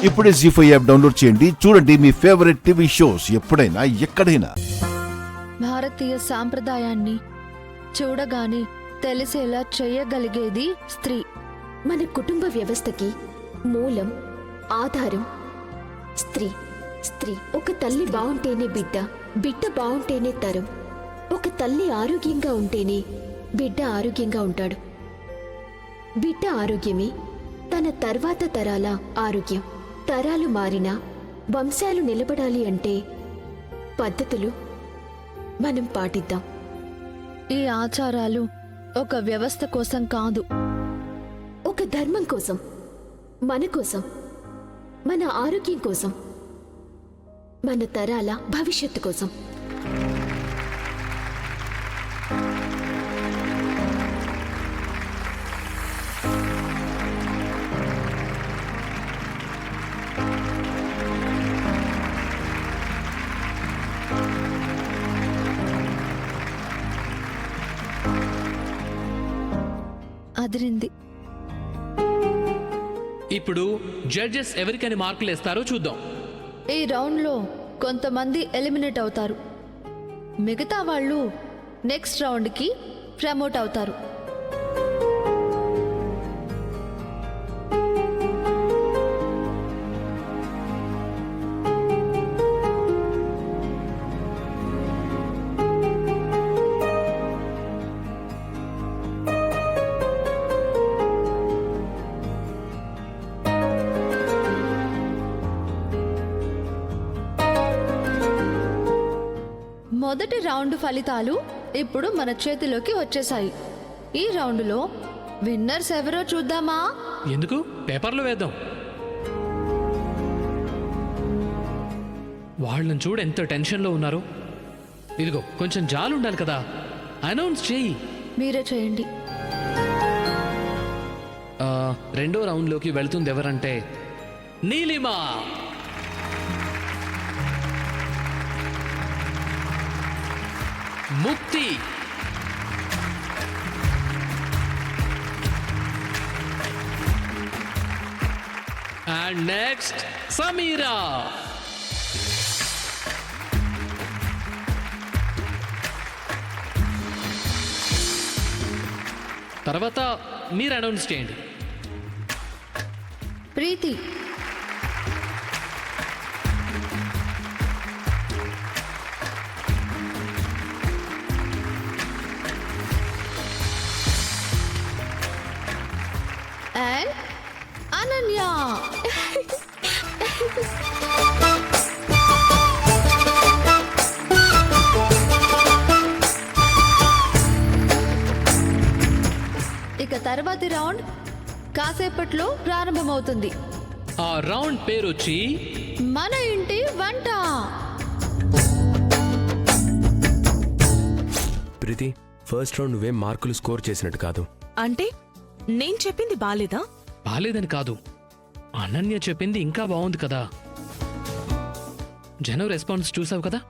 ఇప్పుడే జీ5 app download చేయండి. చూడండి మీ ఫేవరెట్ టీవీ షోస్ ఎప్పుడైనా ఎక్కడైనా. భారతీయ సాంప్రదాయాన్ని చూడగానే తెలిసేలా చేయగలిగేది స్త్రీ. మన కుటుంబ వ్యవస్థకి మూలం, ఆధారం స్త్రీ. స్త్రీ. ఒక తల్లి బాగుంటేనే బిడ్డ, బిడ్డ బాగుంటేనే తరం. ఒక తల్లి ఆరోగ్యంగా ఉంటేనే బిడ్డ ఆరోగ్యంగా ఉంటాడు. బిడ్డ ఆరోగ్యమే తన తర్వాత తరాల ఆరోగ్యం. తరాలు మారినా వంశాలు నిలబడాలి అంటే పద్ధతులు మనం పాటిద్దాం. ఈ ఆచారాలు ఒక వ్యవస్థ కోసం కాదు, ఒక ధర్మం కోసం, మన కోసం, మన ఆరోగ్యం కోసం, మన తరాల భవిష్యత్తు కోసం. అదిరింది. ఇప్పుడు జడ్జెస్ ఎవరికని మార్కులు ఇస్తారో చూద్దాం. ఈ రౌండ్లో కొంతమంది ఎలిమినేట్ అవుతారు, మిగతా వాళ్ళు నెక్స్ట్ రౌండ్కి ప్రమోట్ అవుతారు. మొదటి రౌండ్ ఫలితాలు ఇప్పుడు మన చేతిలోకి వచ్చేసాయి. ఈ రౌండ్లో విన్నర్స్ ఎవరో చూద్దామా? ఎందుకు, పేపర్లో వేద్దాం. వాళ్ళని చూడు ఎంత టెన్షన్లో ఉన్నారు. ఇదిగో కొంచెం జాలు ఉండాలి కదా, అనౌన్స్ చేయి. మీరే చేయండి. రెండో రౌండ్లోకి వెళ్తుంది ఎవరంటే నీలిమా. ముక్తి, అండ్ నెక్స్ట్ సమీరా. తర్వాత మీరు అనౌన్స్ చేయండి. ప్రీతి, and Ananya. ఇక తర్వాతి రౌండ్ కాసేపట్లో ప్రారంభమవుతుంది. ఆ రౌండ్ పేరు వచ్చి మన ఇంటి వంట. ప్రీతి, ఫస్ట్ రౌండ్ నువ్వేం మార్కులు స్కోర్ చేసినట్టు కాదు. అంటే నేను చెప్పింది బాలేదా? బాలేదని కాదు, అనన్య చెప్పింది ఇంకా బాగుంది కదా. జనం రెస్పాన్స్ చూసావు కదా.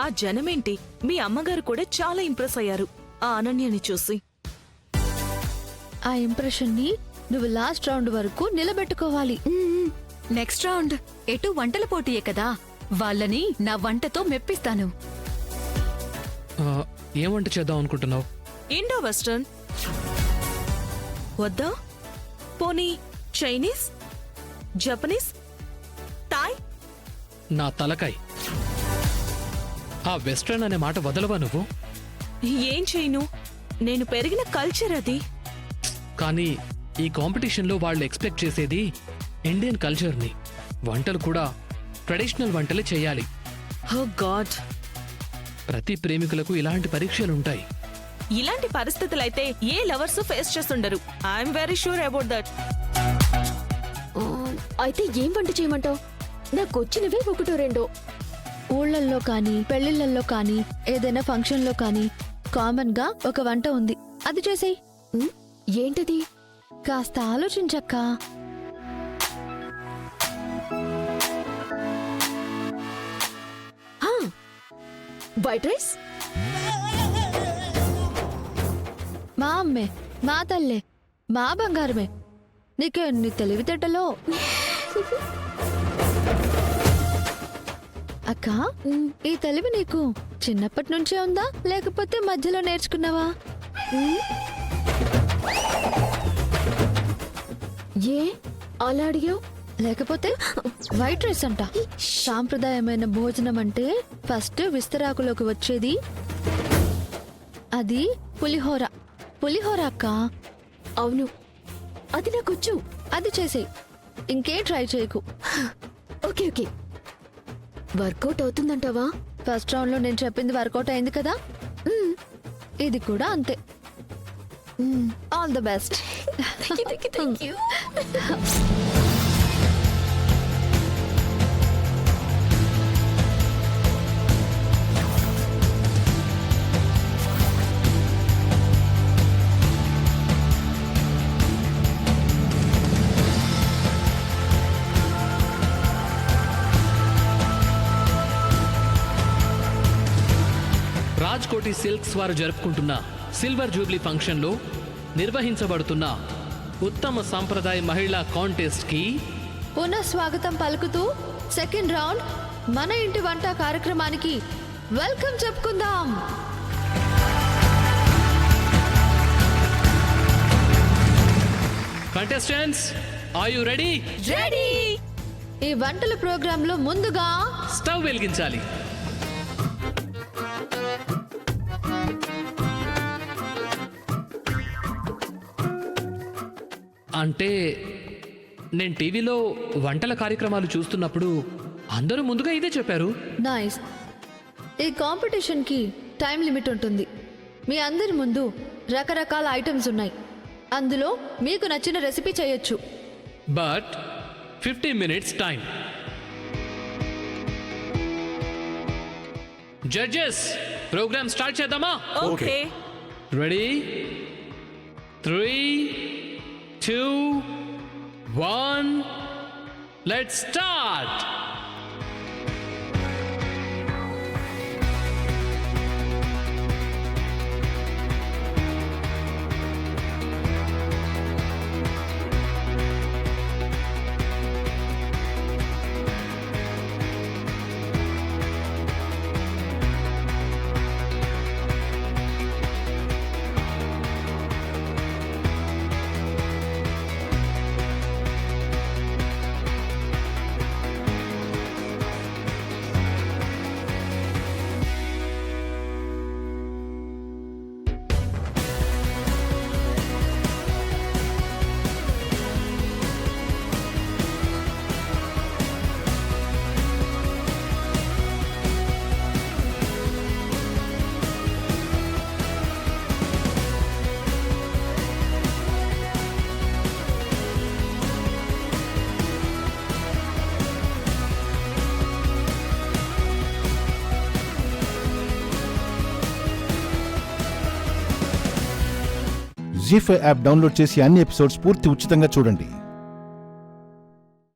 ఆ జనమేంటి, మీ అమ్మగారు కూడా చాలా ఇంప్రెస్ అయ్యారు ఆ అనన్యని చూసి. ఆ ఇంప్రెషన్ని నువ్వు లాస్ట్ రౌండ్ వరకు నిలబెట్టుకోవాలి. నెక్స్ట్ రౌండ్ ఎటు వంటల పోటీయే కదా, వాళ్ళని నా వంటతో మెప్పిస్తాను. ఏం వంట చేద్దాం అనుకుంటున్నావు? ఇండో వెస్టర్న్ వద్దా? పోనీ చైనీస్, జపనీస్, థాయ్? నా తలకాయ్, ఆ వెస్ట్రన్ అనే మాట వదలవా నువ్వు? ఏం చేయను, నేను పెరిగిన కల్చర్ అది. కానీ ఈ కాంపిటీషన్లో వాళ్ళు ఎక్స్పెక్ట్ చేసేది ఇండియన్ కల్చర్ని. వంటలు కూడా ట్రెడిషనల్ వంటలే చేయాలి. ఓ గాడ్, ప్రతి ప్రేమికులకు ఇలాంటి పరీక్షలుంటాయి. ఇలాంటి పరిస్థితులైతే ఏ లవర్స్ ఫేస్ చేస్తుండరు. I'm very sure about that. అయితే ఏం వంట చేయమంటావు? నాకు వచ్చినవే ఒకటో రెండో. ఊళ్ళల్లో కానీ పెళ్లిళ్లలో కానీ ఏదైనా ఫంక్షన్లో కానీ కామన్ గా ఒక వంట ఉంది, అది చేసేయ్. ఏంటది? కాస్త ఆలోచించక్కా. White rice. మా అమ్మే, మా తల్లే, మా బంగారమే. నీకెన్ని తెలివితేటలో. అక్క ఈ తెలివి నీకు చిన్నప్పటి నుంచే ఉందా లేకపోతే మధ్యలో నేర్చుకున్నావా? ఏ అలా అడిగావు? లేకపోతే వైట్ రైస్ అంట. సాంప్రదాయమైన భోజనం అంటే ఫస్ట్ విస్తరాకులోకి వచ్చేది అది పులిహోర. పులిహోర అక్క. అవును, అది నాకొచ్చు. అది చేసేయ్, ఇంకేం ట్రై చేయకు. ఓకే ఓకే, వర్కౌట్ అవుతుందంటావా? ఫస్ట్ రౌండ్ లో నేను చెప్పింది వర్కౌట్ అయింది కదా, ఇది కూడా అంతే. All the best. Thank you. Rajkoti silks వారు జరుపుకుంటున్న సిల్వర్ జూబ్లీ ఫంక్షన్లో నిర్వహించబడుతున్న ఉత్తమ సాంప్రదాయ మహిళా కాంటెస్ట్ కి పునః స్వాగతం పలుకుతూ సెకండ్ రౌండ్ మన ఇంటి వంట కార్యక్రమానికి వెల్కమ్ చెప్పుకుందాం. Contestants, are you ready? Ready. ఈ వంటల ప్రోగ్రామ్ లో ముందుగా స్టవ్ వెలిగించాలి. అంటే నేను టీవీలో వంటల కార్యక్రమాలు చూస్తున్నప్పుడు అందరూ ముందుగా ఇదే చెప్పారు. నైస్. ఈ కాంపిటీషన్ కి టైం లిమిట్ ఉంటుంది. మీ అందరి ముందు రకరకాల ఐటమ్స్ ఉన్నాయి. అందులో మీకు నచ్చిన రెసిపీ చేయొచ్చు. But 15 minutes time. Judges, program start చేద్దామా? Okay. Ready? 3, 2, 1, let's start. Zee five app download చేసి అన్ని ఎపిసోడ్స్ పూర్తి ఉచితంగా చూడండి.